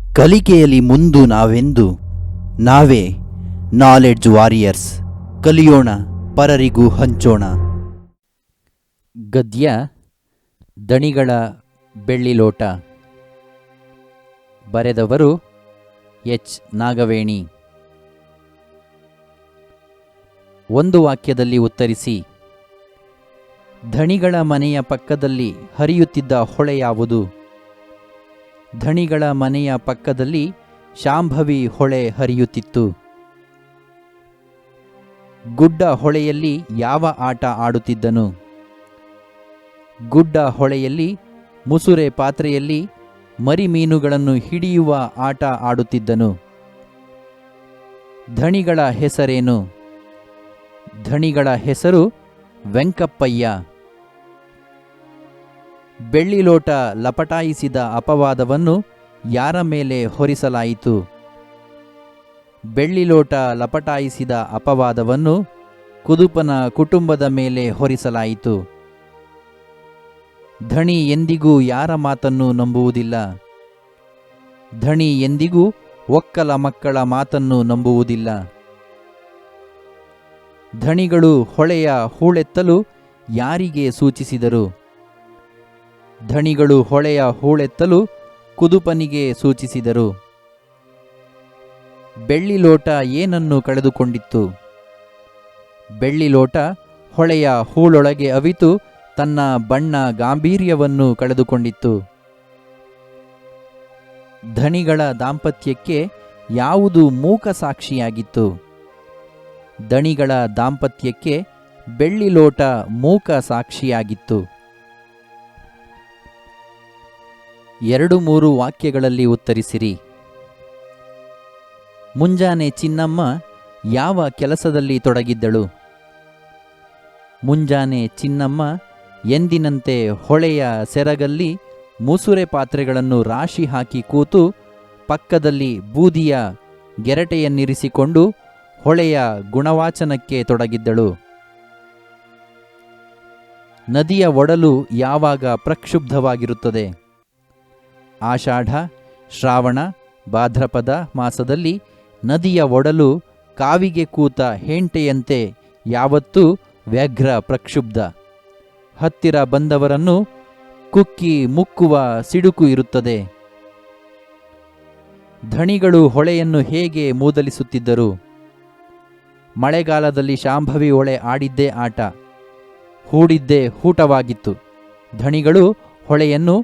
ಕಲಿಕೆಯಲ್ಲಿ ಮುಂದು ನಾವೆಂದು ನಾವೇ ನಾಲೆಡ್ಜ್ ವಾರಿಯರ್ಸ್. ಕಲಿಯೋಣ, ಪರರಿಗೂ ಹಂಚೋಣ. ಗದ್ಯ ದಣಿಗಳ ಬೆಳ್ಳಿಲೋಟ. ಬರೆದವರು ಎಚ್ ನಾಗವೇಣಿ. ಒಂದು ವಾಕ್ಯದಲ್ಲಿ ಉತ್ತರಿಸಿ. ಧಣಿಗಳ ಮನೆಯ ಪಕ್ಕದಲ್ಲಿ ಹರಿಯುತ್ತಿದ್ದ ಹೊಳೆ ಯಾವುದು? ಧಣಿಗಳ ಮನೆಯ ಪಕ್ಕದಲ್ಲಿ ಶಾಂಭವಿ ಹೊಳೆ ಹರಿಯುತ್ತಿತ್ತು. ಗುಡ್ಡ ಹೊಳೆಯಲ್ಲಿ ಯಾವ ಆಟ ಆಡುತ್ತಿದ್ದನು? ಗುಡ್ಡ ಹೊಳೆಯಲ್ಲಿ ಮುಸುರೆ ಪಾತ್ರೆಯಲ್ಲಿ ಮರಿಮೀನುಗಳನ್ನು ಹಿಡಿಯುವ ಆಟ ಆಡುತ್ತಿದ್ದನು. ಧಣಿಗಳ ಹೆಸರೇನು? ಧಣಿಗಳ ಹೆಸರು ವೆಂಕಪ್ಪಯ್ಯ. ಬೆಳ್ಳಿಲೋಟ ಲಪಟಾಯಿಸಿದ ಅಪವಾದವನ್ನು ಯಾರ ಮೇಲೆ ಹೊರಿಸಲಾಯಿತು? ಬೆಳ್ಳಿಲೋಟ ಲಪಟಾಯಿಸಿದ ಅಪವಾದವನ್ನು ಕುದುಪನ ಕುಟುಂಬದ ಮೇಲೆ ಹೊರಿಸಲಾಯಿತು. ಧಣಿ ಎಂದಿಗೂ ಯಾರ ಮಾತನ್ನು ನಂಬುವುದಿಲ್ಲ. ಧಣಿ ಎಂದಿಗೂ ಒಕ್ಕಲ ಮಕ್ಕಳ ಮಾತನ್ನು ನಂಬುವುದಿಲ್ಲ. ಧಣಿಗಳು ಹೊಳೆಯ ಹೂಳೆತ್ತಲು ಯಾರಿಗೆ ಸೂಚಿಸಿದರು? ಧಣಿಗಳು ಹೊಳೆಯ ಹೂಳೆತ್ತಲು ಕುದುಪನಿಗೆ ಸೂಚಿಸಿದರು. ಬೆಳ್ಳಿಲೋಟ ಏನನ್ನು ಕಳೆದುಕೊಂಡಿತ್ತು? ಬೆಳ್ಳಿಲೋಟ ಹೊಳೆಯ ಹೂಳೊಳಗೆ ಅವಿತು ತನ್ನ ಬಣ್ಣ ಗಾಂಭೀರ್ಯವನ್ನು ಕಳೆದುಕೊಂಡಿತ್ತು. ಧಣಿಗಳ ದಾಂಪತ್ಯಕ್ಕೆ ಯಾವುದು ಮೂಕ ಸಾಕ್ಷಿಯಾಗಿತ್ತು? ಧಣಿಗಳ ದಾಂಪತ್ಯಕ್ಕೆ ಬೆಳ್ಳಿಲೋಟ ಮೂಕ ಸಾಕ್ಷಿಯಾಗಿತ್ತು. 2-3 ವಾಕ್ಯಗಳಲ್ಲಿ ಉತ್ತರಿಸಿರಿ. ಮುಂಜಾನೆ ಚಿನ್ನಮ್ಮ ಯಾವ ಕೆಲಸದಲ್ಲಿ ತೊಡಗಿದ್ದಳು? ಮುಂಜಾನೆ ಚಿನ್ನಮ್ಮ ಎಂದಿನಂತೆ ಹೊಳೆಯ ಸೆರಗಲ್ಲಿ ಮುಸುರೆ ಪಾತ್ರೆಗಳನ್ನು ರಾಶಿ ಹಾಕಿ ಕೂತು ಪಕ್ಕದಲ್ಲಿ ಬೂದಿಯ ಗೆರಟೆಯನ್ನಿರಿಸಿಕೊಂಡು ಹೊಳೆಯ ಗುಣವಾಚನಕ್ಕೆ ತೊಡಗಿದ್ದಳು. ನದಿಯ ಒಡಲು ಯಾವಾಗ ಪ್ರಕ್ಷುಬ್ಧವಾಗಿರುತ್ತದೆ? ಆಷಾಢ, ಶ್ರಾವಣ, ಭಾದ್ರಪದ ಮಾಸದಲ್ಲಿ ನದಿಯ ಒಡಲು ಕಾವಿಗೆ ಕೂತ ಹೆಂಟೆಯಂತೆ ಯಾವತ್ತೂ ವ್ಯಗ್ರ ಪ್ರಕ್ಷುಬ್ಧ. ಹತ್ತಿರ ಬಂದವರನ್ನು ಕುಕ್ಕಿ ಮುಕ್ಕುವ ಸಿಡುಕು ಇರುತ್ತದೆ. ಧಣಿಗಳು ಹೊಳೆಯನ್ನು ಹೇಗೆ ಮೂದಲಿಸುತ್ತಿದ್ದರು? ಮಳೆಗಾಲದಲ್ಲಿ ಶಾಂಭವಿ ಹೊಳೆ ಆಡಿದ್ದೇ ಆಟ, ಹೂಡಿದ್ದೇ ಹೂಟವಾಗಿತ್ತು. ಧಣಿಗಳು ಹೊಳೆಯನ್ನು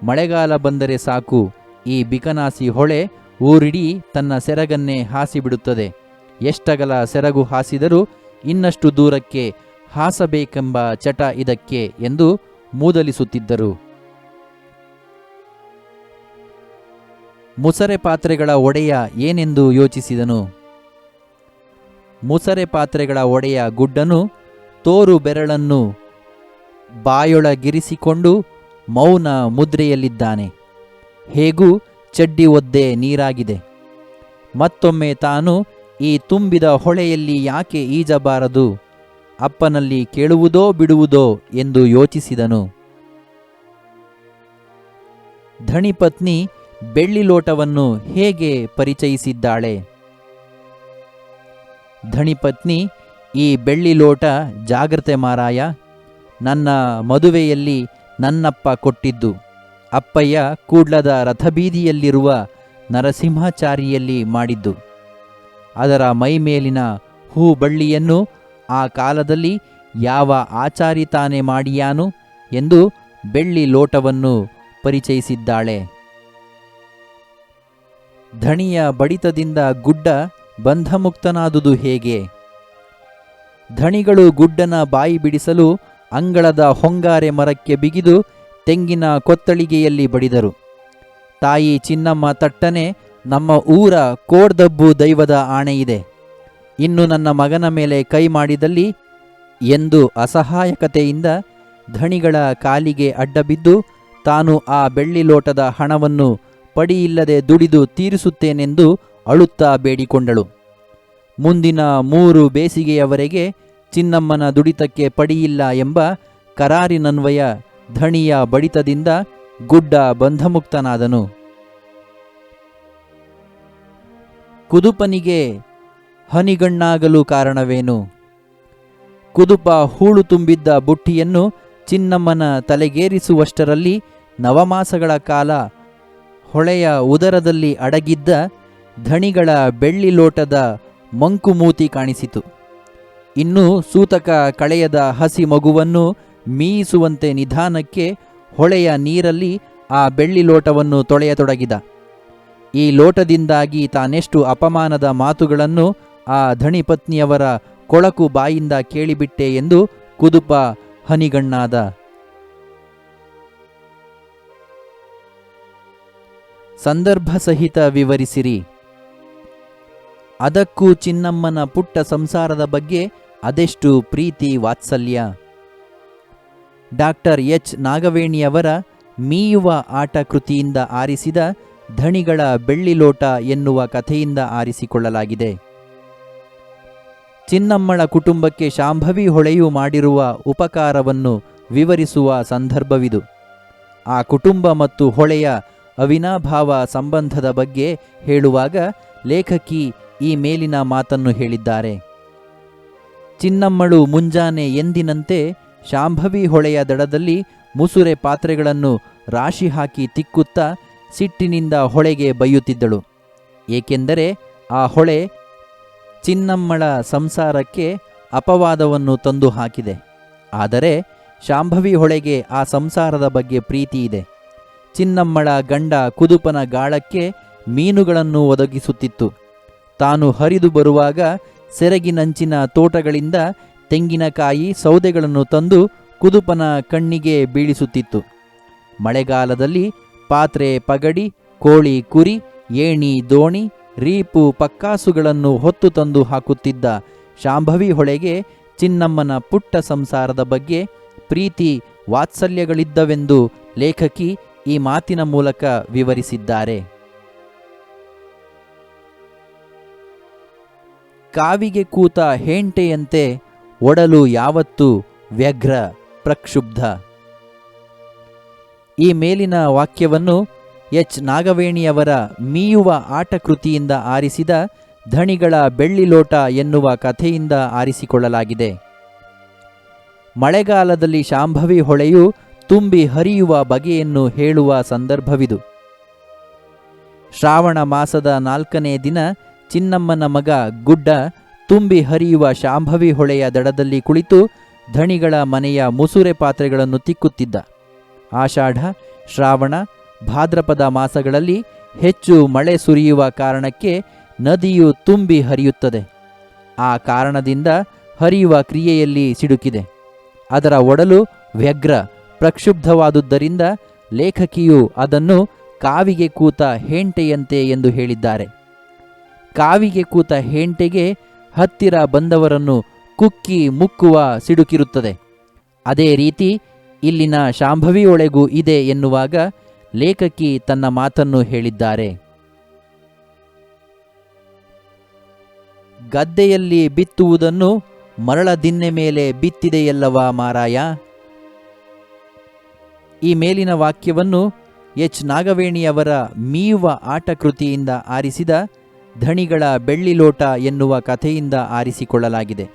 ಮಳೆಗಾಲ ಬಂದರೆ ಸಾಕು, ಈ ಬಿಕನಾಸಿ ಹೊಳೆ ಊರಿಡೀ ತನ್ನ ಸೆರಗನ್ನೇ ಹಾಸಿಬಿಡುತ್ತದೆ, ಎಷ್ಟಗಲ ಸೆರಗು ಹಾಸಿದರೂ ಇನ್ನಷ್ಟು ದೂರಕ್ಕೆ ಹಾಸಬೇಕೆಂಬ ಚಟ ಇದಕ್ಕೆ ಎಂದು ಮೂದಲಿಸುತ್ತಿದ್ದರು. ಮುಸರೆ ಪಾತ್ರೆಗಳ ಒಡೆಯ ಏನೆಂದು ಯೋಚಿಸಿದನು? ಮುಸರೆ ಪಾತ್ರೆಗಳ ಒಡೆಯ ಗುಡ್ಡನು ತೋರು ಬೆರಳನ್ನು ಬಾಯೊಳಗಿರಿಸಿಕೊಂಡು ಮೌನ ಮುದ್ರೆಯಲ್ಲಿದ್ದಾನೆ. ಹೇಗೂ ಚಡ್ಡಿ ಒದ್ದೆ ನೀರಾಗಿದೆ. ಮತ್ತೊಮ್ಮೆ ತಾನು ಈ ತುಂಬಿದ ಹೊಳೆಯಲ್ಲಿ ಯಾಕೆ ಈಜಬಾರದು, ಅಪ್ಪನಲ್ಲಿ ಕೇಳುವುದೋ ಬಿಡುವುದೋ ಎಂದು ಯೋಚಿಸಿದನು. ಧಣಿಪತ್ನಿ ಬೆಳ್ಳಿಲೋಟವನ್ನು ಹೇಗೆ ಪರಿಚಯಿಸಿದ್ದಾಳೆ? ಧಣಿಪತ್ನಿ, ಈ ಬೆಳ್ಳಿಲೋಟ ಜಾಗ್ರತೆ ಮಾರಾಯ, ನನ್ನ ಮದುವೆಯಲ್ಲಿ ನನ್ನಪ್ಪ ಕೊಟ್ಟಿದ್ದು. ಅಪ್ಪಯ್ಯ ಕೂಡ್ಲದ ರಥಬೀದಿಯಲ್ಲಿರುವ ನರಸಿಂಹಾಚಾರಿಯಲ್ಲಿ ಮಾಡಿದ್ದು. ಅದರ ಮೈಮೇಲಿನ ಹೂಬಳ್ಳಿಯನ್ನು ಆ ಕಾಲದಲ್ಲಿ ಯಾವ ಆಚಾರಿ ತಾನೇ ಮಾಡಿಯಾನು ಎಂದು ಬೆಳ್ಳಿ ಲೋಟವನ್ನು ಪರಿಚಯಿಸಿದ್ದಾಳೆ. ಧಣಿಯ ಬಡಿತದಿಂದ ಗುಡ್ಡ ಬಂಧಮುಕ್ತನಾದುದು ಹೇಗೆ? ಧಣಿಗಳು ಗುಡ್ಡನ ಬಾಯಿ ಬಿಡಿಸಲು ಅಂಗಳದ ಹೊಂಗಾರೆ ಮರಕ್ಕೆ ಬಿಗಿದು ತೆಂಗಿನ ಕೊತ್ತಳಿಗೆಯಲ್ಲಿ ಬಡಿದರು. ತಾಯಿ ಚಿನ್ನಮ್ಮ ತಟ್ಟನೆ, ನಮ್ಮ ಊರ ಕೋಡ್ದಬ್ಬು ದೈವದ ಆಣೆಯಿದೆ, ಇನ್ನು ನನ್ನ ಮಗನ ಮೇಲೆ ಕೈ ಮಾಡಿದಲ್ಲಿ ಎಂದು ಅಸಹಾಯಕತೆಯಿಂದ ಧಣಿಗಳ ಕಾಲಿಗೆ ಅಡ್ಡಬಿದ್ದು ತಾನು ಆ ಬೆಳ್ಳಿ ಲೋಟದ ಹಣವನ್ನು ಪಡಿಯಿಲ್ಲದೆ ದುಡಿದು ತೀರಿಸುತ್ತೇನೆಂದು ಅಳುತ್ತಾ ಬೇಡಿಕೊಂಡಳು. ಮುಂದಿನ 3 ಬೇಸಿಗೆಯವರೆಗೆ ಚಿನ್ನಮ್ಮನ ದುಡಿತಕ್ಕೆ ಪಡಿಯಿಲ್ಲ ಎಂಬ ಕರಾರಿನನ್ವಯ ಧಣಿಯ ಬಡಿತದಿಂದ ಗುಡ್ಡ ಬಂಧಮುಕ್ತನಾದನು. ಕುದುಪನಿಗೆ ಹನಿಗಣ್ಣಾಗಲು ಕಾರಣವೇನು? ಕುದುಪ ಹೂಳು ತುಂಬಿದ್ದ ಬುಟ್ಟಿಯನ್ನು ಚಿನ್ನಮ್ಮನ ತಲೆಗೇರಿಸುವಷ್ಟರಲ್ಲಿ ನವಮಾಸಗಳ ಕಾಲ ಹೊಳೆಯ ಉದರದಲ್ಲಿ ಅಡಗಿದ್ದ ಧಣಿಗಳ ಬೆಳ್ಳಿ ಲೋಟದ ಮಂಕುಮೂತಿ ಕಾಣಿಸಿತು. ಇನ್ನೂ ಸೂತಕ ಕಳೆಯದ ಹಸಿ ಮಗುವನ್ನು ಮೀಯಿಸುವಂತೆ ನಿಧಾನಕ್ಕೆ ಹೊಳೆಯ ನೀರಲ್ಲಿ ಆ ಬೆಳ್ಳಿ ಲೋಟವನ್ನು ತೊಳೆಯತೊಡಗಿದ. ಈ ಲೋಟದಿಂದಾಗಿ ತಾನೆಷ್ಟು ಅಪಮಾನದ ಮಾತುಗಳನ್ನು ಆ ಧಣಿಪತ್ನಿಯವರ ಕೊಳಕು ಬಾಯಿಂದ ಕೇಳಿಬಿಟ್ಟೆ ಎಂದು ಕುದುಪ ಹನಿಗಣ್ಣಾದ. ಸಂದರ್ಭ ಸಹಿತ ವಿವರಿಸಿರಿ. ಅದಕ್ಕೂ ಚಿನ್ನಮ್ಮನ ಪುಟ್ಟ ಸಂಸಾರದ ಬಗ್ಗೆ ಅದೆಷ್ಟು ಪ್ರೀತಿ ವಾತ್ಸಲ್ಯ. ಡಾಕ್ಟರ್ ಎಚ್ ನಾಗವೇಣಿಯವರ ಮೀಯುವ ಆಟ ಕೃತಿಯಿಂದ ಆರಿಸಿದ ಧಣಿಗಳ ಬೆಳ್ಳಿ ಲೋಟ ಎನ್ನುವ ಕಥೆಯಿಂದ ಆರಿಸಿಕೊಳ್ಳಲಾಗಿದೆ. ಚಿನ್ನಮ್ಮಳ ಕುಟುಂಬಕ್ಕೆ ಶಾಂಭವಿ ಹೊಳೆಯು ಮಾಡಿರುವ ಉಪಕಾರವನ್ನು ವಿವರಿಸುವ ಸಂದರ್ಭವಿದು. ಆ ಕುಟುಂಬ ಮತ್ತು ಹೊಳೆಯ ಅವಿನಾಭಾವ ಸಂಬಂಧದ ಬಗ್ಗೆ ಹೇಳುವಾಗ ಲೇಖಕಿ ಈ ಮೇಲಿನ ಮಾತನ್ನು ಹೇಳಿದ್ದಾರೆ. ಚಿನ್ನಮ್ಮಳು ಮುಂಜಾನೆ ಎಂದಿನಂತೆ ಶಾಂಭವಿ ಹೊಳೆಯ ದಡದಲ್ಲಿ ಮುಸುರೆ ಪಾತ್ರೆಗಳನ್ನು ರಾಶಿ ಹಾಕಿ ತಿಕ್ಕುತ್ತಾ ಸಿಟ್ಟಿನಿಂದ ಹೊಳೆಗೆ ಬೈಯುತ್ತಿದ್ದಳು. ಏಕೆಂದರೆ ಆ ಹೊಳೆ ಚಿನ್ನಮ್ಮಳ ಸಂಸಾರಕ್ಕೆ ಅಪವಾದವನ್ನು ತಂದು ಹಾಕಿದೆ. ಆದರೆ ಶಾಂಭವಿ ಹೊಳೆಗೆ ಆ ಸಂಸಾರದ ಬಗ್ಗೆ ಪ್ರೀತಿ ಇದೆ. ಚಿನ್ನಮ್ಮಳ ಗಂಡ ಕುದುಪನ ಗಾಳಕ್ಕೆ ಮೀನುಗಳನ್ನು ಒದಗಿಸುತ್ತಿತ್ತು. ತಾನು ಹರಿದು ಬರುವಾಗ ಸೆರಗಿನಂಚಿನ ತೋಟಗಳಿಂದ ತೆಂಗಿನಕಾಯಿ ಸೌದೆಗಳನ್ನು ತಂದು ಕುದುಪನ ಕಣ್ಣಿಗೆ ಬೀಳಿಸುತ್ತಿತ್ತು. ಮಳೆಗಾಲದಲ್ಲಿ ಪಾತ್ರೆ ಪಗಡಿ, ಕೋಳಿ ಕುರಿ, ಏಣಿ ದೋಣಿ, ರೀಪು ಪಕ್ಕಾಸುಗಳನ್ನು ಹೊತ್ತು ತಂದು ಹಾಕುತ್ತಿದ್ದ ಶಾಂಭವಿ ಹೊಳೆಗೆ ಚಿನ್ನಮ್ಮನ ಪುಟ್ಟ ಸಂಸಾರದ ಬಗ್ಗೆ ಪ್ರೀತಿ ವಾತ್ಸಲ್ಯಗಳಿದ್ದವೆಂದು ಲೇಖಕಿ ಈ ಮಾತಿನ ಮೂಲಕ ವಿವರಿಸಿದ್ದಾರೆ. ಕಾವಿಗೆ ಕೂತ ಹೇಂಟೆಯಂತೆ ಒಡಲು ಯಾವತ್ತೂ ವ್ಯಗ್ರ ಪ್ರಕ್ಷುಬ್ಧ. ಈ ಮೇಲಿನ ವಾಕ್ಯವನ್ನು ಎಚ್ ನಾಗವೇಣಿಯವರ ಮೀಯುವ ಆಟ ಕೃತಿಯಿಂದ ಆರಿಸಿದ ಧಣಿಗಳ ಬೆಳ್ಳಿ ಲೋಟ ಎನ್ನುವ ಕಥೆಯಿಂದ ಆರಿಸಿಕೊಳ್ಳಲಾಗಿದೆ. ಮಳೆಗಾಲದಲ್ಲಿ ಶಾಂಭವಿ ಹೊಳೆಯು ತುಂಬಿ ಹರಿಯುವ ಬಗೆಯನ್ನು ಹೇಳುವ ಸಂದರ್ಭವಿದು. ಶ್ರಾವಣ ಮಾಸದ 4ನೇ ದಿನ ಚಿನ್ನಮ್ಮನ ಮಗ ಗುಡ್ಡ ತುಂಬಿ ಹರಿಯುವ ಶಾಂಭವಿ ಹೊಳೆಯ ದಡದಲ್ಲಿ ಕುಳಿತು ಧಣಿಗಳ ಮನೆಯ ಮುಸುರೆ ಪಾತ್ರೆಗಳನ್ನು ತಿಕ್ಕುತ್ತಿದ್ದ. ಆಷಾಢ, ಶ್ರಾವಣ, ಭಾದ್ರಪದ ಮಾಸಗಳಲ್ಲಿ ಹೆಚ್ಚು ಮಳೆ ಸುರಿಯುವ ಕಾರಣಕ್ಕೆ ನದಿಯು ತುಂಬಿ ಹರಿಯುತ್ತದೆ. ಆ ಕಾರಣದಿಂದ ಹರಿಯುವ ಕ್ರಿಯೆಯಲ್ಲಿ ಸಿಡುಕಿದೆ. ಅದರ ಒಡಲು ವ್ಯಗ್ರ ಪ್ರಕ್ಷುಬ್ಧವಾದುದರಿಂದ ಲೇಖಕಿಯು ಅದನ್ನು ಕಾವಿಗೆ ಕೂತ ಹೇಂಟೆಯಂತೆ ಎಂದು ಹೇಳಿದ್ದಾರೆ. ಕಾವಿಗೆ ಕೂತ ಹೇಂಟೆಗೆ ಹತ್ತಿರ ಬಂದವರನ್ನು ಕುಕ್ಕಿ ಮುಕ್ಕುವ ಸಿಡುಕಿರುತ್ತದೆ. ಅದೇ ರೀತಿ ಇಲ್ಲಿನ ಶಾಂಭವಿ ಒಳೆಗೂ ಇದೆ ಎನ್ನುವಾಗ ಲೇಖಕಿ ತನ್ನ ಮಾತನ್ನು ಹೇಳಿದ್ದಾರೆ. ಗದ್ದೆಯಲ್ಲಿ ಬಿತ್ತುವುದನ್ನು ಮರಳ ದಿನ್ನೆ ಮೇಲೆ ಬಿತ್ತಿದೆಯಲ್ಲವಾ ಮಾರಾಯ. ಈ ಮೇಲಿನ ವಾಕ್ಯವನ್ನು ಎಚ್ ನಾಗವೇಣಿಯವರ ಮೀಯುವ ಆಟ ಕೃತಿಯಿಂದ ಆರಿಸಿದ ಧಣಿಗಳ ಬೆಳ್ಳಿ ಲೋಟ ಎನ್ನುವ ಕಥೆಯಿಂದ ಆರಿಸಿಕೊಳ್ಳಲಾಗಿದೆ.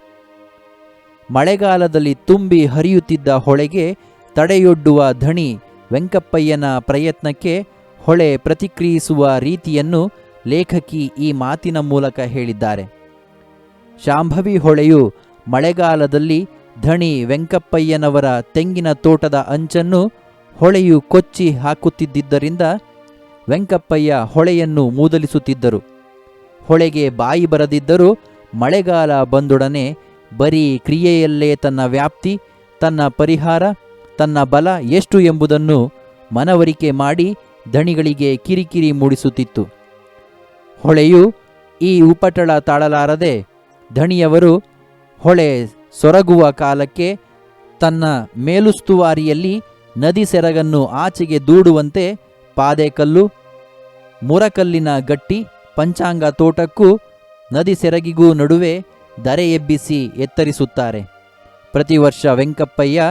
ಮಳೆಗಾಲದಲ್ಲಿ ತುಂಬಿ ಹರಿಯುತ್ತಿದ್ದ ಹೊಳೆಗೆ ತಡೆಯೊಡ್ಡುವ ಧಣಿ ವೆಂಕಪ್ಪಯ್ಯನ ಪ್ರಯತ್ನಕ್ಕೆ ಹೊಳೆ ಪ್ರತಿಕ್ರಿಯಿಸುವ ರೀತಿಯನ್ನು ಲೇಖಕಿ ಈ ಮಾತಿನ ಮೂಲಕ ಹೇಳಿದ್ದಾರೆ. ಶಾಂಭವಿ ಹೊಳೆಯು ಮಳೆಗಾಲದಲ್ಲಿ ಧಣಿ ವೆಂಕಪ್ಪಯ್ಯನವರ ತೆಂಗಿನ ತೋಟದ ಅಂಚನ್ನು ಹೊಳೆಯು ಕೊಚ್ಚಿ ಹಾಕುತ್ತಿದ್ದರಿಂದ ವೆಂಕಪ್ಪಯ್ಯ ಹೊಳೆಯನ್ನು ಮೂದಲಿಸುತ್ತಿದ್ದರು. ಹೊಳೆಗೆ ಬಾಯಿ ಬರದಿದ್ದರೂ ಮಳೆಗಾಲ ಬಂದೊಡನೆ ಬರೀ ಕ್ರಿಯೆಯಲ್ಲೇ ತನ್ನ ವ್ಯಾಪ್ತಿ, ತನ್ನ ಪರಿಹಾರ, ತನ್ನ ಬಲ ಎಷ್ಟು ಎಂಬುದನ್ನು ಮನವರಿಕೆ ಮಾಡಿ ಧಣಿಗಳಿಗೆ ಕಿರಿಕಿರಿ ಮೂಡಿಸುತ್ತಿತ್ತು. ಹೊಳೆಯು ಈ ಉಪಟಳ ತಾಳಲಾರದೆ ಧಣಿಯವರು ಹೊಳೆ ಸೊರಗುವ ಕಾಲಕ್ಕೆ ತನ್ನ ಮೇಲುಸ್ತುವಾರಿಯಲ್ಲಿ ನದಿ ಸೆರಗನ್ನು ಆಚೆಗೆ ದೂಡುವಂತೆ ಪಾದೆಕಲ್ಲು, ಮುರಕಲ್ಲಿನ ಗಟ್ಟಿ, ಪಂಚಾಂಗ ತೋಟಕ್ಕೂ ನದಿ ಸೆರಗಿಗೂ ನಡುವೆ ದರೆ ಎಬ್ಬಿಸಿ ಎತ್ತರಿಸುತ್ತಾರೆ. ಪ್ರತಿ ವರ್ಷ ವೆಂಕಪ್ಪಯ್ಯ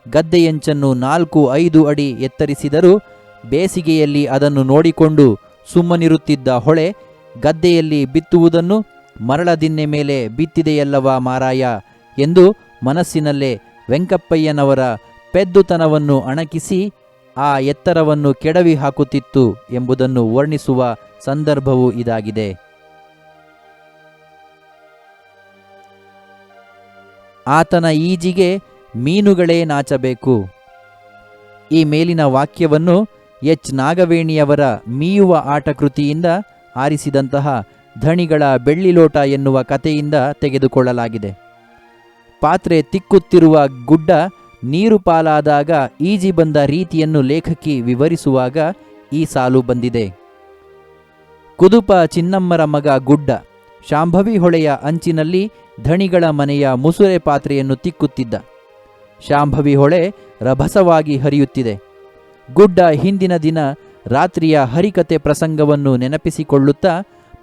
ಗದ್ದೆಯಂಚನ್ನು 4-5 ಅಡಿ ಎತ್ತರಿಸಿದರೂ ಬೇಸಿಗೆಯಲ್ಲಿ ಅದನ್ನು ನೋಡಿಕೊಂಡು ಸುಮ್ಮನಿರುತ್ತಿದ್ದ ಹೊಳೆ ಗದ್ದೆಯಲ್ಲಿ ಬಿತ್ತುವುದನ್ನು ಮರಳದಿನ್ನೆ ಮೇಲೆ ಬಿತ್ತಿದೆಯಲ್ಲವಾ ಮಾರಾಯ ಎಂದು ಮನಸ್ಸಿನಲ್ಲೇ ವೆಂಕಪ್ಪಯ್ಯನವರ ಪೆದ್ದುತನವನ್ನು ಅಣಕಿಸಿ ಆ ಎತ್ತರವನ್ನು ಕೆಡವಿ ಹಾಕುತ್ತಿತ್ತು ಎಂಬುದನ್ನು ವರ್ಣಿಸುವ ಸಂದರ್ಭವೂ ಇದಾಗಿದೆ. ಆತನ ಈಜಿಗೆ ಮೀನುಗಳೇ ನಾಚಬೇಕು. ಈ ಮೇಲಿನ ವಾಕ್ಯವನ್ನು ಎಚ್ ನಾಗವೇಣಿಯವರ ಮೀಯುವ ಆಟ ಕೃತಿಯಿಂದ ಆರಿಸಿದಂತಹ ಧಣಿಗಳ ಬೆಳ್ಳಿಲೋಟ ಎನ್ನುವ ಕಥೆಯಿಂದ ತೆಗೆದುಕೊಳ್ಳಲಾಗಿದೆ. ಪಾತ್ರೆ ತಿಕ್ಕುತ್ತಿರುವ ಗುಡ್ಡ ನೀರು ಪಾಲಾದಾಗ ಈಜಿ ಬಂದ ರೀತಿಯನ್ನು ಲೇಖಕಿ ವಿವರಿಸುವಾಗ ಈ ಸಾಲು ಬಂದಿದೆ. ಕುದುಪ ಚಿನ್ನಮ್ಮರ ಮಗ ಗುಡ್ಡ ಶಾಂಭವಿ ಹೊಳೆಯ ಅಂಚಿನಲ್ಲಿ ಧಣಿಗಳ ಮನೆಯ ಮುಸುರೆ ಪಾತ್ರೆಯನ್ನು ತಿಕ್ಕುತ್ತಿದ್ದ. ಶಾಂಭವಿ ಹೊಳೆ ರಭಸವಾಗಿ ಹರಿಯುತ್ತಿದೆ. ಗುಡ್ಡ ಹಿಂದಿನ ದಿನ ರಾತ್ರಿಯ ಹರಿಕತೆ ಪ್ರಸಂಗವನ್ನು ನೆನಪಿಸಿಕೊಳ್ಳುತ್ತಾ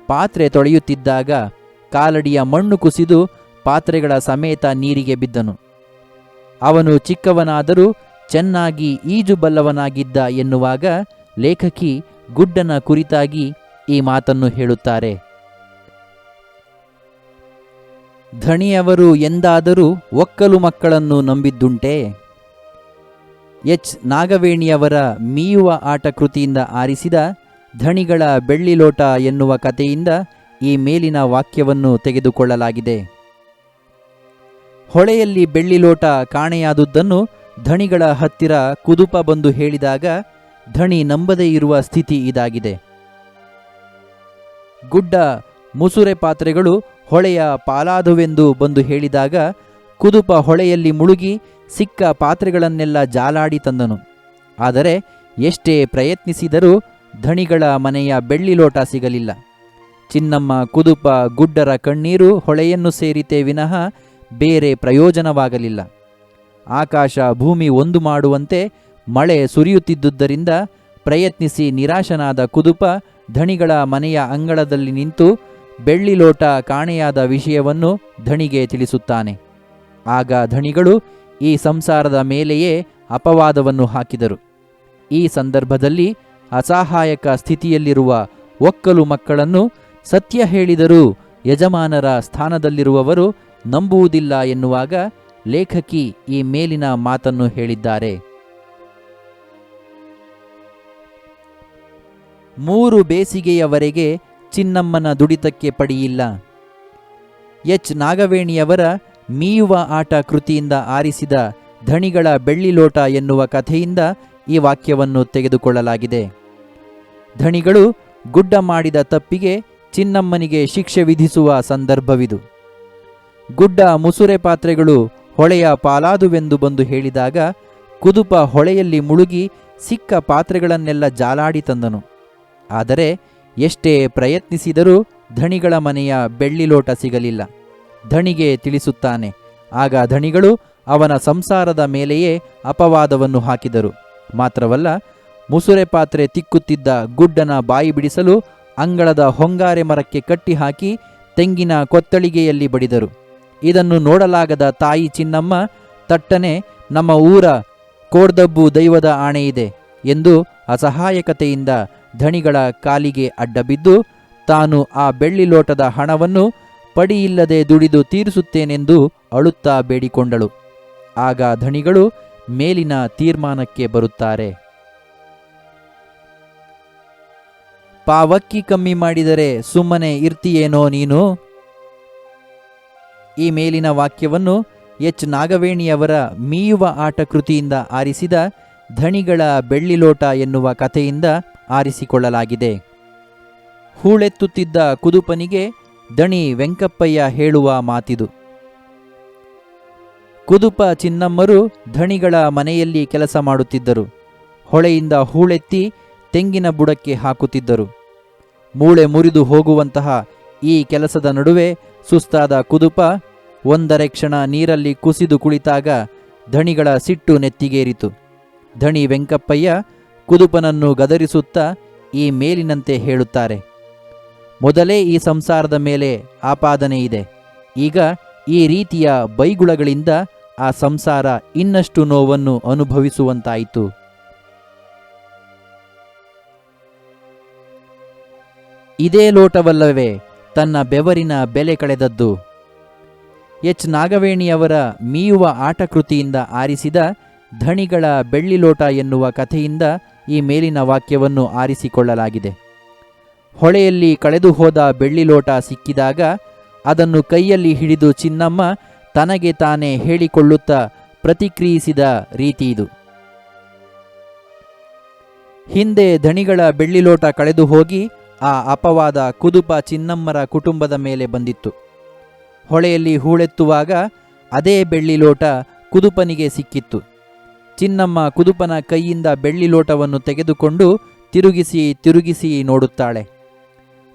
ಪಾತ್ರೆ ತೊಳೆಯುತ್ತಿದ್ದಾಗ ಕಾಲಡಿಯ ಮಣ್ಣು ಕುಸಿದು ಪಾತ್ರೆಗಳ ಸಮೇತ ನೀರಿಗೆ ಬಿದ್ದನು. ಅವನು ಚಿಕ್ಕವನಾದರೂ ಚೆನ್ನಾಗಿ ಈಜು ಬಲ್ಲವನಾಗಿದ್ದ ಎನ್ನುವಾಗ ಲೇಖಕಿ ಗುಡ್ಡನ ಕುರಿತಾಗಿ ಈ ಮಾತನ್ನು ಹೇಳುತ್ತಾರೆ. ಧಣಿಯವರು ಎಂದಾದರೂ ಒಕ್ಕಲು ಮಕ್ಕಳನ್ನು ನಂಬಿದ್ದುಂಟೆ? ಎಚ್ ನಾಗವೇಣಿಯವರ ಮೀಯುವ ಆಟ ಕೃತಿಯಿಂದ ಆರಿಸಿದ ಧಣಿಗಳ ಬೆಳ್ಳಿಲೋಟ ಎನ್ನುವ ಕಥೆಯಿಂದ ಈ ಮೇಲಿನ ವಾಕ್ಯವನ್ನು ತೆಗೆದುಕೊಳ್ಳಲಾಗಿದೆ. ಹೊಳೆಯಲ್ಲಿ ಬೆಳ್ಳಿಲೋಟ ಕಾಣೆಯಾದುದನ್ನು ಧಣಿಗಳ ಹತ್ತಿರ ಕುದುಪ ಬಂದು ಹೇಳಿದಾಗ ಧಣಿ ನಂಬದೇ ಇರುವ ಸ್ಥಿತಿ ಇದಾಗಿದೆ. ಗುಡ್ಡ ಮುಸುರೆ ಪಾತ್ರೆಗಳು ಹೊಳೆಯ ಪಾಲಾದುವೆಂದು ಬಂದು ಹೇಳಿದಾಗ ಕುದುಪ ಹೊಳೆಯಲ್ಲಿ ಮುಳುಗಿ ಸಿಕ್ಕ ಪಾತ್ರೆಗಳನ್ನೆಲ್ಲ ಜಾಲಾಡಿ ತಂದನು. ಆದರೆ ಎಷ್ಟೇ ಪ್ರಯತ್ನಿಸಿದರೂ ಧಣಿಗಳ ಮನೆಯ ಬೆಳ್ಳಿಲೋಟ ಸಿಗಲಿಲ್ಲ. ಚಿನ್ನಮ್ಮ, ಕುದುಪ, ಗುಡ್ಡರ ಕಣ್ಣೀರು ಹೊಳೆಯನ್ನು ಸೇರಿತೇ ವಿನಃ ಬೇರೆ ಪ್ರಯೋಜನವಾಗಲಿಲ್ಲ. ಆಕಾಶ ಭೂಮಿ ಒಂದು ಮಾಡುವಂತೆ ಮಳೆ ಸುರಿಯುತ್ತಿದ್ದುದರಿಂದ ಪ್ರಯತ್ನಿಸಿ ನಿರಾಶನಾದ ಕುದುಪ ಧಣಿಗಳ ಮನೆಯ ಅಂಗಳದಲ್ಲಿ ನಿಂತು ಬೆಳ್ಳಿಲೋಟ ಕಾಣೆಯಾದ ವಿಷಯವನ್ನು ಧಣಿಗೆ ತಿಳಿಸುತ್ತಾನೆ. ಆಗ ಧಣಿಗಳು ಈ ಸಂಸಾರದ ಮೇಲೆಯೇ ಅಪವಾದವನ್ನು ಹಾಕಿದರು. ಈ ಸಂದರ್ಭದಲ್ಲಿ ಅಸಹಾಯಕ ಸ್ಥಿತಿಯಲ್ಲಿರುವ ಒಕ್ಕಲು ಮಕ್ಕಳನ್ನು ಸತ್ಯ ಹೇಳಿದರೂ ಯಜಮಾನರ ಸ್ಥಾನದಲ್ಲಿರುವವರು ನಂಬುವುದಿಲ್ಲ ಎನ್ನುವಾಗ ಲೇಖಕಿ ಈ ಮೇಲಿನ ಮಾತನ್ನು ಹೇಳಿದ್ದಾರೆ. 3 ಬೇಸಿಗೆಯವರೆಗೆ ಚಿನ್ನಮ್ಮನ ದುಡಿತಕ್ಕೆ ಪಡಿಯಿಲ್ಲ. ಎಚ್ ನಾಗವೇಣಿಯವರ ಮೀಯುವ ಆಟ ಕೃತಿಯಿಂದ ಆರಿಸಿದ ಧಣಿಗಳ ಬೆಳ್ಳಿಲೋಟ ಎನ್ನುವ ಕಥೆಯಿಂದ ಈ ವಾಕ್ಯವನ್ನು ತೆಗೆದುಕೊಳ್ಳಲಾಗಿದೆ. ಧಣಿಗಳು ಗುಡ್ಡ ಮಾಡಿದ ತಪ್ಪಿಗೆ ಚಿನ್ನಮ್ಮನಿಗೆ ಶಿಕ್ಷೆ ವಿಧಿಸುವ ಸಂದರ್ಭವಿದು. ಗುಡ್ಡ ಮುಸುರೆ ಪಾತ್ರೆಗಳು ಹೊಳೆಯ ಪಾಲಾದುವೆಂದು ಬಂದು ಹೇಳಿದಾಗ ಕುದುಪ ಹೊಳೆಯಲ್ಲಿ ಮುಳುಗಿ ಸಿಕ್ಕ ಪಾತ್ರೆಗಳನ್ನೆಲ್ಲ ಜಾಲಾಡಿ ತಂದನು. ಆದರೆ ಎಷ್ಟೇ ಪ್ರಯತ್ನಿಸಿದರೂ ಧಣಿಗಳ ಮನೆಯ ಬೆಳ್ಳಿಲೋಟ ಸಿಗಲಿಲ್ಲ. ಧಣಿಗೆ ತಿಳಿಸುತ್ತಾನೆ. ಆಗ ಧಣಿಗಳು ಅವನ ಸಂಸಾರದ ಮೇಲೆಯೇ ಅಪವಾದವನ್ನು ಹಾಕಿದರು. ಮಾತ್ರವಲ್ಲ, ಮುಸುರೆ ಪಾತ್ರೆ ತಿಕ್ಕುತ್ತಿದ್ದ ಗುಡ್ಡನ ಬಾಯಿ ಬಿಡಿಸಲು ಅಂಗಳದ ಹೊಂಗಾರೆ ಮರಕ್ಕೆ ಕಟ್ಟಿ ಹಾಕಿ ತೆಂಗಿನ ಕೊತ್ತಳಿಗೆಯಲ್ಲಿ ಬಡಿದರು. ಇದನ್ನು ನೋಡಲಾಗದ ತಾಯಿ ಚಿನ್ನಮ್ಮ ತಟ್ಟನೆ ನಮ್ಮ ಊರ ಕೋಡ್ದಬ್ಬು ದೈವದ ಆಣೆಯಿದೆ ಎಂದು ಅಸಹಾಯಕತೆಯಿಂದ ಧಣಿಗಳ ಕಾಲಿಗೆ ಅಡ್ಡಬಿದ್ದು ತಾನು ಆ ಬೆಳ್ಳಿಲೋಟದ ಹಣವನ್ನು ಪಡಿಯಿಲ್ಲದೆ ದುಡಿದು ತೀರಿಸುತ್ತೇನೆಂದು ಅಳುತ್ತಾ ಬೇಡಿಕೊಂಡಳು. ಆಗ ಧಣಿಗಳು ಮೇಲಿನ ತೀರ್ಮಾನಕ್ಕೆ ಬರುತ್ತಾರೆ. ಪಾವಕ್ಕಿ ಕಮ್ಮಿ ಮಾಡಿದರೆ ಸುಮ್ಮನೆ ಇರ್ತೀಯೇನೋ ನೀನು? ಈ ಮೇಲಿನ ವಾಕ್ಯವನ್ನು ಎಚ್ ನಾಗವೇಣಿಯವರ ಮೀಯುವ ಆಟ ಕೃತಿಯಿಂದ ಆರಿಸಿದ ಧಣಿಗಳ ಬೆಳ್ಳಿಲೋಟ ಎನ್ನುವ ಕಥೆಯಿಂದ ಆರಿಸಿಕೊಳ್ಳಲಾಗಿದೆ. ಹೂಳೆತ್ತುತ್ತಿದ್ದ ಕುದುಪನಿಗೆ ದಣಿ ವೆಂಕಪ್ಪಯ್ಯ ಹೇಳುವ ಮಾತಿದು. ಕುದುಪ ಚಿನ್ನಮ್ಮರು ಧಣಿಗಳ ಮನೆಯಲ್ಲಿ ಕೆಲಸ ಮಾಡುತ್ತಿದ್ದರು. ಹೊಳೆಯಿಂದ ಹೂಳೆತ್ತಿ ತೆಂಗಿನ ಬುಡಕ್ಕೆ ಹಾಕುತ್ತಿದ್ದರು. ಮೂಳೆ ಮುರಿದು ಹೋಗುವಂತಹ ಈ ಕೆಲಸದ ನಡುವೆ ಸುಸ್ತಾದ ಕುದುಪ ಒಂದರೆ ಕ್ಷಣ ನೀರಲ್ಲಿ ಕುಸಿದು ಕುಳಿತಾಗ ಧಣಿಗಳ ಸಿಟ್ಟು ನೆತ್ತಿಗೇರಿತು. ಧಣಿ ವೆಂಕಪ್ಪಯ್ಯ ಕುದುಪನನ್ನು ಗದರಿಸುತ್ತಾ ಈ ಮೇಲಿನಂತೆ ಹೇಳುತ್ತಾರೆ. ಮೊದಲೇ ಈ ಸಂಸಾರದ ಮೇಲೆ ಆಪಾದನೆ ಇದೆ. ಈಗ ಈ ರೀತಿಯ ಬೈಗುಳಗಳಿಂದ ಆ ಸಂಸಾರ ಇನ್ನಷ್ಟು ನೋವನ್ನು ಅನುಭವಿಸುವಂತಾಯಿತು. ಇದೇ ಲೋಟವಲ್ಲವೇ ತನ್ನ ಬೆವರಿನ ಬೆಲೆ ಕಳೆದದ್ದು. ಎಚ್ ನಾಗವೇಣಿಯವರ ಮೀಯುವ ಆಟಕೃತಿಯಿಂದ ಆರಿಸಿದ ಧಣಿಗಳ ಬೆಳ್ಳಿ ಲೋಟ ಎನ್ನುವ ಕಥೆಯಿಂದ ಈ ಮೇಲಿನ ವಾಕ್ಯವನ್ನು ಆರಿಸಿಕೊಳ್ಳಲಾಗಿದೆ. ಹೊಳೆಯಲ್ಲಿ ಕಳೆದು ಹೋದ ಬೆಳ್ಳಿ ಲೋಟ ಸಿಕ್ಕಿದಾಗ ಅದನ್ನು ಕೈಯಲ್ಲಿ ಹಿಡಿದು ಚಿನ್ನಮ್ಮ ತನಗೆ ತಾನೇ ಹೇಳಿಕೊಳ್ಳುತ್ತಾ ಪ್ರತಿಕ್ರಿಯಿಸಿದ ರೀತಿಯಿದು. ಹಿಂದೆ ಧಣಿಗಳ ಬೆಳ್ಳಿ ಲೋಟ ಕಳೆದು ಹೋಗಿ ಆ ಅಪವಾದ ಕುದುಪ ಚಿನ್ನಮ್ಮರ ಕುಟುಂಬದ ಮೇಲೆ ಬಂದಿತ್ತು. ಹೊಳೆಯಲ್ಲಿ ಹೂಳೆತ್ತುವಾಗ ಅದೇ ಬೆಳ್ಳಿ ಲೋಟ ಕುದುಪನಿಗೆ ಸಿಕ್ಕಿತ್ತು. ಚಿನ್ನಮ್ಮ ಕುದುಪನ ಕೈಯಿಂದ ಬೆಳ್ಳಿ ಲೋಟವನ್ನು ತೆಗೆದುಕೊಂಡು ತಿರುಗಿಸಿ ತಿರುಗಿಸಿ ನೋಡುತ್ತಾಳೆ.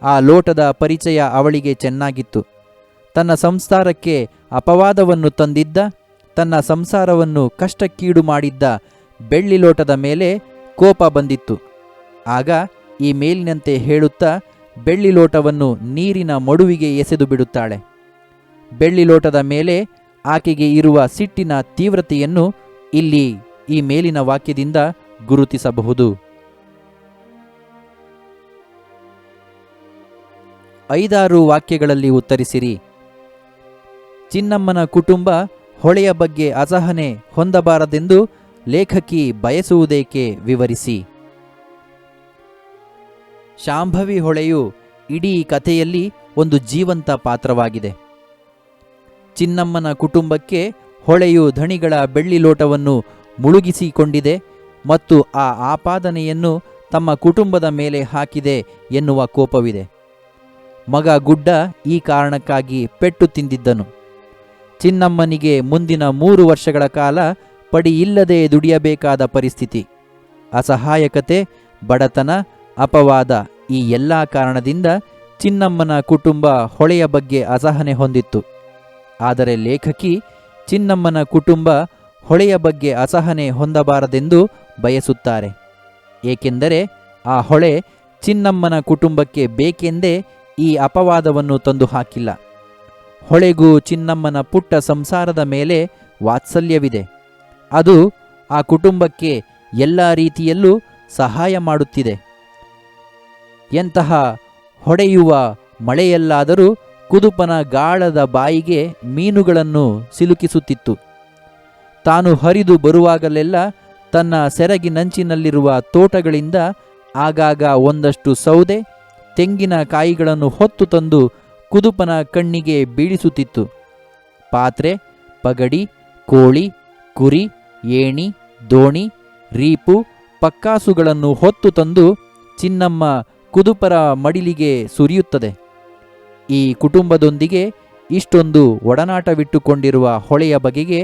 ಆ ಲೋಟದ ಪರಿಚಯ ಅವಳಿಗೆ ಚೆನ್ನಾಗಿತ್ತು. ತನ್ನ ಸಂಸಾರಕ್ಕೆ ಅಪವಾದವನ್ನು ತಂದಿದ್ದ, ತನ್ನ ಸಂಸಾರವನ್ನು ಕಷ್ಟಕ್ಕೀಡು ಮಾಡಿದ್ದ ಬೆಳ್ಳಿ ಲೋಟದ ಮೇಲೆ ಕೋಪ ಬಂದಿತ್ತು. ಆಗ ಈ ಮೇಲಿನಂತೆ ಹೇಳುತ್ತಾ ಬೆಳ್ಳಿ ಲೋಟವನ್ನು ನೀರಿನ ಮಡುವಿಗೆ ಎಸೆದು ಬಿಡುತ್ತಾಳೆ. ಬೆಳ್ಳಿ ಲೋಟದ ಮೇಲೆ ಆಕೆಗೆ ಇರುವ ಸಿಟ್ಟಿನ ತೀವ್ರತೆಯನ್ನು ಇಲ್ಲಿ ಈ ಮೇಲಿನ ವಾಕ್ಯದಿಂದ ಗುರುತಿಸಬಹುದು. 5-6 ವಾಕ್ಯಗಳಲ್ಲಿ ಉತ್ತರಿಸಿರಿ. ಚಿನ್ನಮ್ಮನ ಕುಟುಂಬ ಹೊಳೆಯ ಬಗ್ಗೆ ಅಸಹನೆ ಹೊಂದಬಾರದೆಂದು ಲೇಖಕಿ ಬಯಸುವುದೇಕೆ ವಿವರಿಸಿ. ಶಾಂಭವಿ ಹೊಳೆಯು ಇಡೀ ಕಥೆಯಲ್ಲಿ ಒಂದು ಜೀವಂತ ಪಾತ್ರವಾಗಿದೆ. ಚಿನ್ನಮ್ಮನ ಕುಟುಂಬಕ್ಕೆ ಹೊಳೆಯು ಧಣಿಗಳ ಬೆಳ್ಳಿ ಲೋಟವನ್ನು ಮುಳುಗಿಸಿಕೊಂಡಿದೆ ಮತ್ತು ಆ ಆಪಾದನೆಯನ್ನು ತಮ್ಮ ಕುಟುಂಬದ ಮೇಲೆ ಹಾಕಿದೆ ಎನ್ನುವ ಕೋಪವಿದೆ. ಮಗ ಗುಡ್ಡ ಈ ಕಾರಣಕ್ಕಾಗಿ ಪೆಟ್ಟು ತಿಂದಿದ್ದನು. ಚಿನ್ನಮ್ಮನಿಗೆ ಮುಂದಿನ 3 ವರ್ಷಗಳ ಕಾಲ ಪಡಿಯಿಲ್ಲದೆ ದುಡಿಯಬೇಕಾದ ಪರಿಸ್ಥಿತಿ, ಅಸಹಾಯಕತೆ, ಬಡತನ, ಅಪವಾದ ಈ ಎಲ್ಲ ಕಾರಣದಿಂದ ಚಿನ್ನಮ್ಮನ ಕುಟುಂಬ ಹೊಳೆಯ ಬಗ್ಗೆ ಅಸಹನೆ ಹೊಂದಿತ್ತು. ಆದರೆ ಲೇಖಕಿ ಚಿನ್ನಮ್ಮನ ಕುಟುಂಬ ಹೊಳೆಯ ಬಗ್ಗೆ ಅಸಹನೆ ಹೊಂದಬಾರದೆಂದು ಬಯಸುತ್ತಾರೆ. ಏಕೆಂದರೆ ಆ ಹೊಳೆ ಚಿನ್ನಮ್ಮನ ಕುಟುಂಬಕ್ಕೆ ಬೇಕೆಂದೇ ಈ ಅಪವಾದವನ್ನು ತಂದು ಹಾಕಿಲ್ಲ. ಹೊಳೆಗೂ ಚಿನ್ನಮ್ಮನ ಪುಟ್ಟ ಸಂಸಾರದ ಮೇಲೆ ವಾತ್ಸಲ್ಯವಿದೆ. ಅದು ಆ ಕುಟುಂಬಕ್ಕೆ ಎಲ್ಲ ರೀತಿಯಲ್ಲೂ ಸಹಾಯ ಮಾಡುತ್ತಿದೆ. ಎಂತಹ ಹೊಡೆಯುವ ಮಳೆಯಲ್ಲಾದರೂ ಕುದುಪನ ಗಾಳದ ಬಾಯಿಗೆ ಮೀನುಗಳನ್ನು ಸಿಲುಕಿಸುತ್ತಿತ್ತು. ತಾನು ಹರಿದು ಬರುವಾಗಲೆಲ್ಲ ತನ್ನ ಸೆರಗಿನಂಚಿನಲ್ಲಿರುವ ತೋಟಗಳಿಂದ ಆಗಾಗ ಒಂದಷ್ಟು ಸೌದೆ, ತೆಂಗಿನ ಕಾಯಿಗಳನ್ನು ಹೊತ್ತು ತಂದು ಕುದುಪನ ಕಣ್ಣಿಗೆ ಬೀಳಿಸುತ್ತಿತ್ತು. ಪಾತ್ರೆ, ಪಗಡಿ, ಕೋಳಿ, ಕುರಿ, ಏಣಿ, ದೋಣಿ, ರೀಪು, ಪಕ್ಕಾಸುಗಳನ್ನು ಹೊತ್ತು ತಂದು ಚಿನ್ನಮ್ಮ ಕುದುಪರ ಮಡಿಲಿಗೆ ಸುರಿಯುತ್ತದೆ. ಈ ಕುಟುಂಬದೊಂದಿಗೆ ಇಷ್ಟೊಂದು ಒಡನಾಟವಿಟ್ಟುಕೊಂಡಿರುವ ಹೊಳೆಯ ಬಗೆಗೆ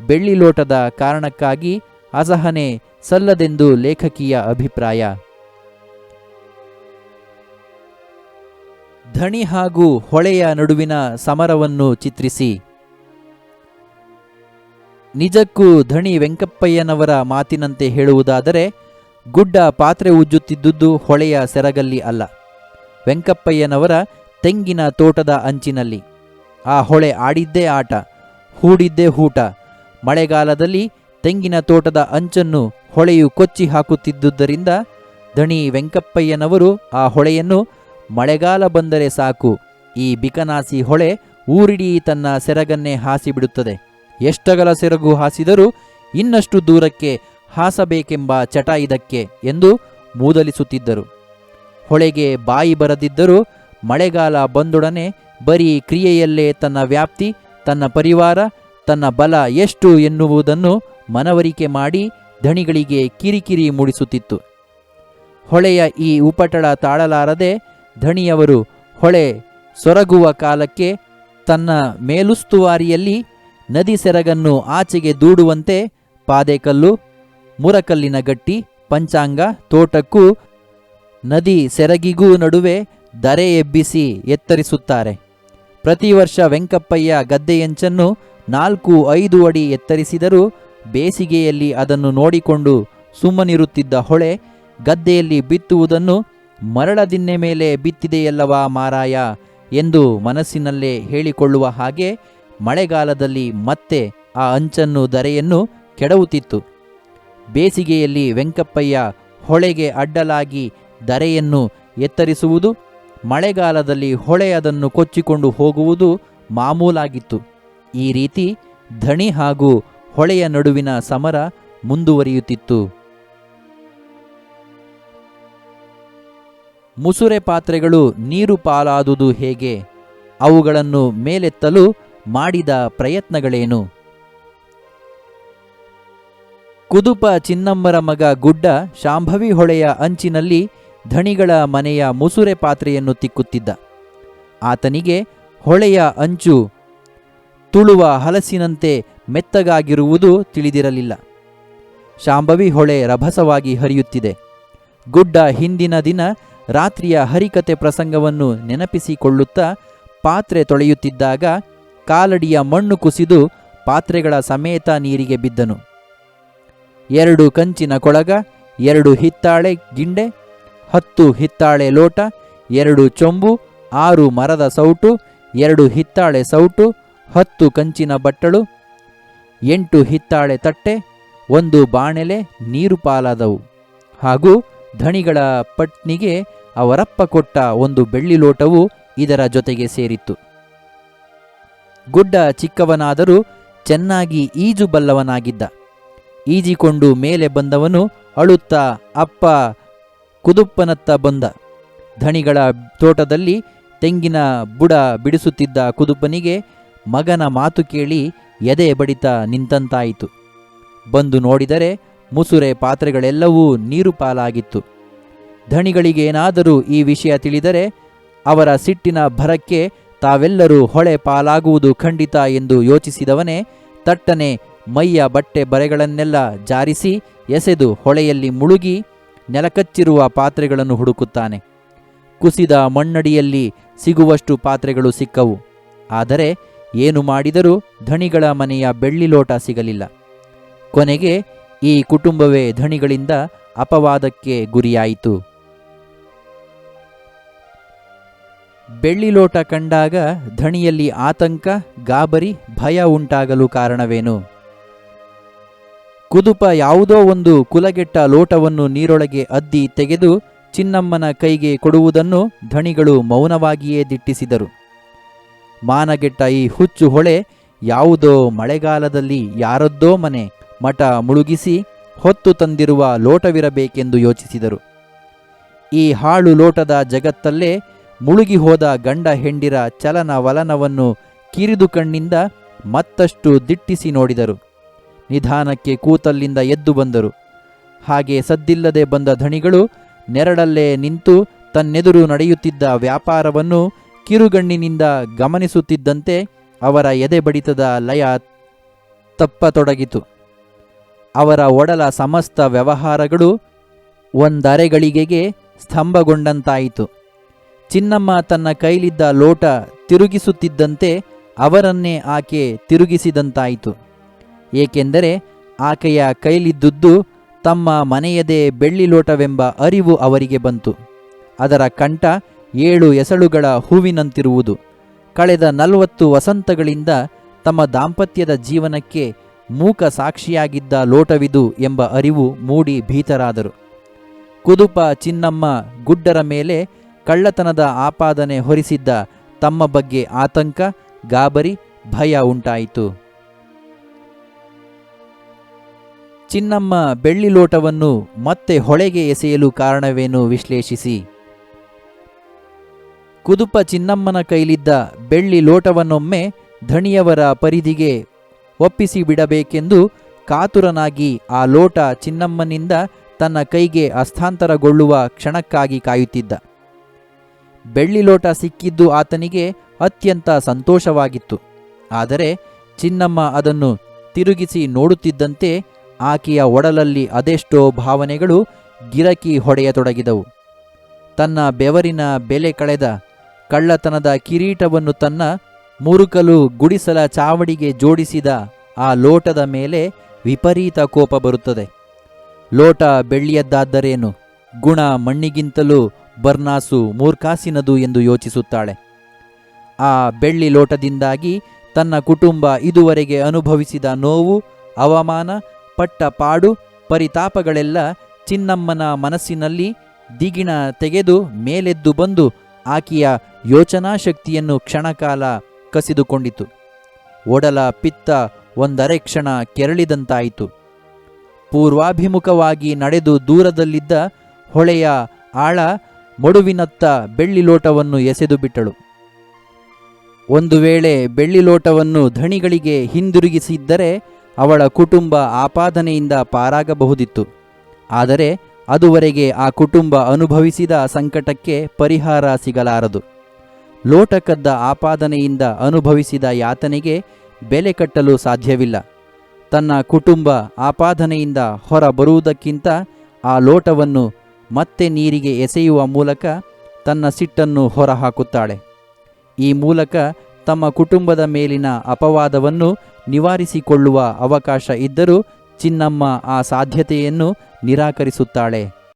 ಬೆಳ್ಳಿ ಲೋಟದ ಕಾರಣಕ್ಕಾಗಿ ಅಸಹನೆ ಸಲ್ಲದೆಂದು ಲೇಖಕಿಯ ಅಭಿಪ್ರಾಯ. ಧಣಿ ಹಾಗೂ ಹೊಳೆಯ ನಡುವಿನ ಸಮರವನ್ನು ಚಿತ್ರಿಸಿ. ನಿಜಕ್ಕೂ ಧಣಿ ವೆಂಕಪ್ಪಯ್ಯನವರ ಮಾತಿನಂತೆ ಹೇಳುವುದಾದರೆ ಗುಡ್ಡ ಪಾತ್ರೆ ಉಜ್ಜುತ್ತಿದ್ದುದು ಹೊಳೆಯ ಸೆರಗಲ್ಲಿ ಅಲ್ಲ, ವೆಂಕಪ್ಪಯ್ಯನವರ ತೆಂಗಿನ ತೋಟದ ಅಂಚಿನಲ್ಲಿ. ಆ ಹೊಳೆ ಆಡಿದ್ದೇ ಆಟ, ಹೂಡಿದ್ದೇ ಹೂಟ. ಮಳೆಗಾಲದಲ್ಲಿ ತೆಂಗಿನ ತೋಟದ ಅಂಚನ್ನು ಹೊಳೆಯು ಕೊಚ್ಚಿ ಹಾಕುತ್ತಿದ್ದುದರಿಂದ ಧಣಿ ವೆಂಕಪ್ಪಯ್ಯನವರು ಆ ಹೊಳೆಯನ್ನು ಮಳೆಗಾಲ ಬಂದರೆ ಸಾಕು, ಈ ಬಿಕನಾಸಿ ಹೊಳೆ ಊರಿಡೀ ತನ್ನ ಸೆರಗನ್ನೇ ಹಾಸಿಬಿಡುತ್ತದೆ, ಎಷ್ಟಗಲ ಸೆರಗು ಹಾಸಿದರೂ ಇನ್ನಷ್ಟು ದೂರಕ್ಕೆ ಹಾಸಬೇಕೆಂಬ ಚಟ ಇದಕ್ಕೆ ಎಂದು ಮೂದಲಿಸುತ್ತಿದ್ದರು. ಹೊಳೆಗೆ ಬಾಯಿ ಬರದಿದ್ದರೂ ಮಳೆಗಾಲ ಬಂದೊಡನೆ ಬರೀ ಕ್ರಿಯೆಯಲ್ಲೇ ತನ್ನ ವ್ಯಾಪ್ತಿ, ತನ್ನ ಪರಿವಾರ, ತನ್ನ ಬಲ ಎಷ್ಟು ಎನ್ನುವುದನ್ನು ಮನವರಿಕೆ ಮಾಡಿ ಧಣಿಗಳಿಗೆ ಕಿರಿಕಿರಿ ಮೂಡಿಸುತ್ತಿತ್ತು. ಹೊಳೆಯ ಈ ಉಪಟಳ ತಾಳಲಾರದೆ ಧಣಿಯವರು ಹೊಳೆ ಸೊರಗುವ ಕಾಲಕ್ಕೆ ತನ್ನ ಮೇಲುಸ್ತುವಾರಿಯಲ್ಲಿ ನದಿ ಸೆರಗನ್ನು ಆಚೆಗೆ ದೂಡುವಂತೆ ಪಾದೆಕಲ್ಲು, ಮುರಕಲ್ಲಿನ ಗಟ್ಟಿ, ಪಂಚಾಂಗ, ತೋಟಕ್ಕೂ ನದಿ ಸೆರಗಿಗೂ ನಡುವೆ ದರೆ ಎಬ್ಬಿಸಿ ಎತ್ತರಿಸುತ್ತಾರೆ. ಪ್ರತಿ ವರ್ಷ ವೆಂಕಪ್ಪಯ್ಯ ಗದ್ದೆಯಂಚನ್ನು 4-5 ಅಡಿ ಎತ್ತರಿಸಿದರೂ ಬೇಸಿಗೆಯಲ್ಲಿ ಅದನ್ನು ನೋಡಿಕೊಂಡು ಸುಮ್ಮನಿರುತ್ತಿದ್ದ ಹೊಳೆ ಗದ್ದೆಯಲ್ಲಿ ಬಿತ್ತುವುದನ್ನು ಮರಳದಿನ್ನೆ ಮೇಲೆ ಬಿತ್ತಿದೆಯಲ್ಲವಾ ಮಾರಾಯ ಎಂದು ಮನಸ್ಸಿನಲ್ಲೇ ಹೇಳಿಕೊಳ್ಳುವ ಹಾಗೆ ಮಳೆಗಾಲದಲ್ಲಿ ಮತ್ತೆ ಆ ಅಂಚನ್ನು ದರೆಯನ್ನು ಕೆಡವುತ್ತಿತ್ತು. ಬೇಸಿಗೆಯಲ್ಲಿ ವೆಂಕಪ್ಪಯ್ಯ ಹೊಳೆಗೆ ಅಡ್ಡಲಾಗಿ ದರೆಯನ್ನು ಎತ್ತರಿಸುವುದು, ಮಳೆಗಾಲದಲ್ಲಿ ಹೊಳೆ ಅದನ್ನು ಕೊಚ್ಚಿಕೊಂಡು ಹೋಗುವುದು ಮಾಮೂಲಾಗಿತ್ತು. ಈ ರೀತಿ ಧಣಿ ಹಾಗೂ ಹೊಳೆಯ ನಡುವಿನ ಸಮರ ಮುಂದುವರಿಯುತ್ತಿತ್ತು. ಮುಸುರೆ ಪಾತ್ರೆಗಳು ನೀರು ಪಾಲಾದುದು ಹೇಗೆ? ಅವುಗಳನ್ನು ಮೇಲೆತ್ತಲು ಮಾಡಿದ ಪ್ರಯತ್ನಗಳೇನು? ಕುದುಪ ಚಿನ್ನಮ್ಮರ ಮಗ ಗುಡ್ಡ ಶಾಂಭವಿ ಹೊಳೆಯ ಅಂಚಿನಲ್ಲಿ ಧಣಿಗಳ ಮನೆಯ ಮುಸುರೆ ಪಾತ್ರೆಯನ್ನು ತಿಕ್ಕುತ್ತಿದ್ದ. ಆತನಿಗೆ ಹೊಳೆಯ ಅಂಚು ತುಳುವ ಹಲಸಿನಂತೆ ಮೆತ್ತಗಾಗಿರುವುದು ತಿಳಿದಿರಲಿಲ್ಲ. ಶಾಂಭವಿ ಹೊಳೆ ರಭಸವಾಗಿ ಹರಿಯುತ್ತಿದೆ. ಗುಡ್ಡ ಹಿಂದಿನ ದಿನ ರಾತ್ರಿಯ ಹರಿಕತೆ ಪ್ರಸಂಗವನ್ನು ನೆನಪಿಸಿಕೊಳ್ಳುತ್ತಾ ಪಾತ್ರೆ ತೊಳೆಯುತ್ತಿದ್ದಾಗ ಕಾಲಡಿಯ ಮಣ್ಣು ಕುಸಿದು ಪಾತ್ರೆಗಳ ಸಮೇತ ನೀರಿಗೆ ಬಿದ್ದನು. 2 ಕಂಚಿನ ಕೊಳಗ, 2 ಹಿತ್ತಾಳೆ ಗಿಂಡೆ, 10 ಹಿತ್ತಾಳೆ ಲೋಟ, 2 ಚೊಂಬು, 6 ಮರದ ಸೌಟು, 2 ಹಿತ್ತಾಳೆ ಸೌಟು, 10 ಕಂಚಿನ ಬಟ್ಟಲು, 8 ಹಿತ್ತಾಳೆ ತಟ್ಟೆ, 1 ಬಾಣೆಲೆ ನೀರು ಪಾಲಾದವು. ಹಾಗೂ ಧಣಿಗಳ ಪತ್ನಿಗೆ ಅವರಪ್ಪ ಕೊಟ್ಟ 1 ಬೆಳ್ಳಿ ಲೋಟವು ಇದರ ಜೊತೆಗೆ ಸೇರಿತ್ತು. ಗುಡ್ಡ ಚಿಕ್ಕವನಾದರೂ ಚೆನ್ನಾಗಿ ಈಜು ಬಲ್ಲವನಾಗಿದ್ದ. ಈಜಿಕೊಂಡು ಮೇಲೆ ಬಂದವನು ಅಳುತ್ತಾ ಅಪ್ಪ ಕುದುಪ್ಪನತ್ತ ಬಂದ. ಧಣಿಗಳ ತೋಟದಲ್ಲಿ ತೆಂಗಿನ ಬುಡ ಬಿಡಿಸುತ್ತಿದ್ದ ಕುದುಪ್ಪನಿಗೆ ಮಗನ ಮಾತು ಕೇಳಿ ಎದೆ ಬಡಿತ ನಿಂತಂತಾಯಿತು. ಬಂದು ನೋಡಿದರೆ ಮುಸುರೆ ಪಾತ್ರೆಗಳೆಲ್ಲವೂ ನೀರು ಪಾಲಾಗಿತ್ತು. ಧಣಿಗಳಿಗೇನಾದರೂ ಈ ವಿಷಯ ತಿಳಿದರೆ ಅವರ ಸಿಟ್ಟಿನ ಭರಕ್ಕೆ ತಾವೆಲ್ಲರೂ ಹೊಳೆ ಪಾಲಾಗುವುದು ಖಂಡಿತ ಎಂದು ಯೋಚಿಸಿದವನೇ ತಟ್ಟನೆ ಮೈಯ ಬಟ್ಟೆ ಬರೆಗಳನ್ನೆಲ್ಲ ಜಾರಿಸಿ ಎಸೆದು ಹೊಳೆಯಲ್ಲಿ ಮುಳುಗಿ ನೆಲಕಚ್ಚಿರುವ ಪಾತ್ರೆಗಳನ್ನು ಹುಡುಕುತ್ತಾನೆ. ಕುಸಿದ ಮಣ್ಣಡಿಯಲ್ಲಿ ಸಿಗುವಷ್ಟು ಪಾತ್ರೆಗಳು ಸಿಕ್ಕವು. ಆದರೆ ಏನು ಮಾಡಿದರೂ ಧಣಿಗಳ ಮನೆಯ ಬೆಳ್ಳಿ ಲೋಟ ಸಿಗಲಿಲ್ಲ. ಕೊನೆಗೆ ಈ ಕುಟುಂಬವೇ ಧಣಿಗಳಿಂದ ಅಪವಾದಕ್ಕೆ ಗುರಿಯಾಯಿತು. ಬೆಳ್ಳಿ ಲೋಟ ಕಂಡಾಗ ಧಣಿಯಲ್ಲಿ ಆತಂಕ, ಗಾಬರಿ, ಭಯ ಉಂಟಾಗಲು ಕಾರಣವೇನು? ಕುದುಪ ಯಾವುದೋ ಒಂದು ಕುಲಗೆಟ್ಟ ಲೋಟವನ್ನು ನೀರೊಳಗೆ ಅದ್ದಿ ತೆಗೆದು ಚಿನ್ನಮ್ಮನ ಕೈಗೆ ಕೊಡುವುದನ್ನು ಧಣಿಗಳು ಮೌನವಾಗಿಯೇ ದಿಟ್ಟಿಸಿದರು. ಮಾನಗೆಟ್ಟ ಈ ಹುಚ್ಚು ಹೊಳೆ ಯಾವುದೋ ಮಳೆಗಾಲದಲ್ಲಿ ಯಾರದ್ದೋ ಮನೆ ಮಠ ಮುಳುಗಿಸಿ ಹೊತ್ತು ತಂದಿರುವ ಲೋಟವಿರಬೇಕೆಂದು ಯೋಚಿಸಿದರು. ಈ ಹಾಳು ಲೋಟದ ಜಗತ್ತಲ್ಲೇ ಮುಳುಗಿ ಹೋದ ಗಂಡ ಹೆಂಡಿರ ಚಲನ ವಲನವನ್ನು ಕಿರಿದು ಕಣ್ಣಿಂದ ಮತ್ತಷ್ಟು ದಿಟ್ಟಿಸಿ ನೋಡಿದರು. ನಿಧಾನಕ್ಕೆ ಕೂತಲ್ಲಿಂದ ಎದ್ದು ಬಂದರು. ಹಾಗೆ ಸದ್ದಿಲ್ಲದೆ ಬಂದ ಧಣಿಗಳು ನೆರಳಲ್ಲೇ ನಿಂತು ತನ್ನೆದುರು ನಡೆಯುತ್ತಿದ್ದ ವ್ಯಾಪಾರವನ್ನು ಕಿರುಗಣ್ಣಿನಿಂದ ಗಮನಿಸುತ್ತಿದ್ದಂತೆ ಅವರ ಎದೆ ಬಡಿತದ ಲಯ ತಪ್ಪತೊಡಗಿತು. ಅವರ ಒಡಲ ಸಮಸ್ತ ವ್ಯವಹಾರಗಳು ಒಂದರೆಗಳಿಗೆಗೆ ಸ್ತಂಭಗೊಂಡಂತಾಯಿತು. ಚಿನ್ನಮ್ಮ ತನ್ನ ಕೈಲಿದ್ದ ಲೋಟ ತಿರುಗಿಸುತ್ತಿದ್ದಂತೆ ಅವರನ್ನೇ ಆಕೆ ತಿರುಗಿಸಿದಂತಾಯಿತು. ಏಕೆಂದರೆ ಆಕೆಯ ಕೈಲಿದ್ದುದು ತಮ್ಮ ಮನೆಯದೇ ಬೆಳ್ಳಿ ಲೋಟವೆಂಬ ಅರಿವು ಅವರಿಗೆ ಬಂತು. ಅದರ ಕಂಠ 7 ಎಸಳುಗಳ ಹೂವಿನಂತಿರುವುದು. ಕಳೆದ 40 ವಸಂತಗಳಿಂದ ತಮ್ಮ ದಾಂಪತ್ಯದ ಜೀವನಕ್ಕೆ ಮೂಕ ಸಾಕ್ಷಿಯಾಗಿದ್ದ ಲೋಟವಿದು ಎಂಬ ಅರಿವು ಮೂಡಿ ಭೀತರಾದರು. ಕುದುಪ ಚಿನ್ನಮ್ಮ ಗುಡ್ಡರ ಮೇಲೆ ಕಳ್ಳತನದ ಆಪಾದನೆ ಹೊರಿಸಿದ್ದ ತಮ್ಮ ಬಗ್ಗೆ ಆತಂಕ, ಗಾಬರಿ, ಭಯ ಉಂಟಾಯಿತು. ಚಿನ್ನಮ್ಮ ಬೆಳ್ಳಿ ಲೋಟವನ್ನು ಮತ್ತೆ ಹೊಳೆಗೆ ಎಸೆಯಲು ಕಾರಣವೇನು ವಿಶ್ಲೇಷಿಸಿ. ಕುದುಪ ಚಿನ್ನಮ್ಮನ ಕೈಲಿದ್ದ ಬೆಳ್ಳಿ ಲೋಟವನ್ನೊಮ್ಮೆ ಧಣಿಯವರ ಪರಿಧಿಗೆ ಒಪ್ಪಿಸಿ ಬಿಡಬೇಕೆಂದು ಕಾತುರನಾಗಿ ಆ ಲೋಟ ಚಿನ್ನಮ್ಮನಿಂದ ತನ್ನ ಕೈಗೆ ಹಸ್ತಾಂತರಗೊಳ್ಳುವ ಕ್ಷಣಕ್ಕಾಗಿ ಕಾಯುತ್ತಿದ್ದ. ಬೆಳ್ಳಿ ಲೋಟ ಸಿಕ್ಕಿದ್ದು ಆತನಿಗೆ ಅತ್ಯಂತ ಸಂತೋಷವಾಗಿತ್ತು. ಆದರೆ ಚಿನ್ನಮ್ಮ ಅದನ್ನು ತಿರುಗಿಸಿ ನೋಡುತ್ತಿದ್ದಂತೆ ಆಕೆಯ ಒಡಲಲ್ಲಿ ಅದೆಷ್ಟೋ ಭಾವನೆಗಳು ಗಿರಕಿ ಹೊಡೆಯತೊಡಗಿದವು. ತನ್ನ ಬೆವರಿನ ಬೆಲೆ ಕಳೆದ ಕಳ್ಳತನದ ಕಿರೀಟವನ್ನು ತನ್ನ ಮುರುಕಲು ಗುಡಿಸಲ ಚಾವಡಿಗೆ ಜೋಡಿಸಿದ ಆ ಲೋಟದ ಮೇಲೆ ವಿಪರೀತ ಕೋಪ ಬರುತ್ತದೆ. ಲೋಟ ಬೆಳ್ಳಿಯದ್ದಾದರೇನು, ಗುಣ ಮಣ್ಣಿಗಿಂತಲೂ ಬರ್ನಾಸು ಮೂರ್ಖಾಸಿನದು ಎಂದು ಯೋಚಿಸುತ್ತಾಳೆ. ಆ ಬೆಳ್ಳಿ ಲೋಟದಿಂದಾಗಿ ತನ್ನ ಕುಟುಂಬ ಇದುವರೆಗೆ ಅನುಭವಿಸಿದ ನೋವು, ಅವಮಾನ, ಪಟ್ಟ ಪಾಡು, ಪರಿತಾಪಗಳೆಲ್ಲ ಚಿನ್ನಮ್ಮನ ಮನಸ್ಸಿನಲ್ಲಿ ದಿಗಿಣ ತೆಗೆದು ಮೇಲೆದ್ದು ಬಂದು ಆಕೆಯ ಯೋಚನಾ ಶಕ್ತಿಯನ್ನು ಕ್ಷಣಕಾಲ ಕಸಿದುಕೊಂಡಿತು. ಒಡಲ ಪಿತ್ತ ಒಂದರೆ ಕ್ಷಣ ಕೆರಳಿದಂತಾಯಿತು. ಪೂರ್ವಾಭಿಮುಖವಾಗಿ ನಡೆದು ದೂರದಲ್ಲಿದ್ದ ಹೊಳೆಯ ಆಳ ಮಡುವಿನತ್ತ ಬೆಳ್ಳಿ ಲೋಟವನ್ನು ಎಸೆದು ಬಿಟ್ಟಳು. ಒಂದು ವೇಳೆ ಬೆಳ್ಳಿ ಲೋಟವನ್ನು ಧಣಿಗಳಿಗೆ ಹಿಂದಿರುಗಿಸಿದ್ದರೆ ಅವಳ ಕುಟುಂಬ ಆಪಾದನೆಯಿಂದ ಪಾರಾಗಬಹುದಿತ್ತು. ಆದರೆ ಅದುವರೆಗೆ ಆ ಕುಟುಂಬ ಅನುಭವಿಸಿದ ಸಂಕಟಕ್ಕೆ ಪರಿಹಾರ ಸಿಗಲಾರದು. ಲೋಟ ಕದ್ದ ಆಪಾದನೆಯಿಂದ ಅನುಭವಿಸಿದ ಯಾತನೆಗೆ ಬೆಲೆ ಕಟ್ಟಲು ಸಾಧ್ಯವಿಲ್ಲ. ತನ್ನ ಕುಟುಂಬ ಆಪಾದನೆಯಿಂದ ಹೊರ ಬರುವುದಕ್ಕಿಂತ ಆ ಲೋಟವನ್ನು ಮತ್ತೆ ನೀರಿಗೆ ಎಸೆಯುವ ಮೂಲಕ ತನ್ನ ಸಿಟ್ಟನ್ನು ಹೊರಹಾಕುತ್ತಾಳೆ. ಈ ಮೂಲಕ ತಮ್ಮ ಕುಟುಂಬದ ಮೇಲಿನ ಅಪವಾದವನ್ನು ನಿವಾರಿಸಿಕೊಳ್ಳುವ ಅವಕಾಶ ಇದ್ದರೂ ಚಿನ್ನಮ್ಮ ಆ ಸಾಧ್ಯತೆಯನ್ನು ನಿರಾಕರಿಸುತ್ತಾಳೆ.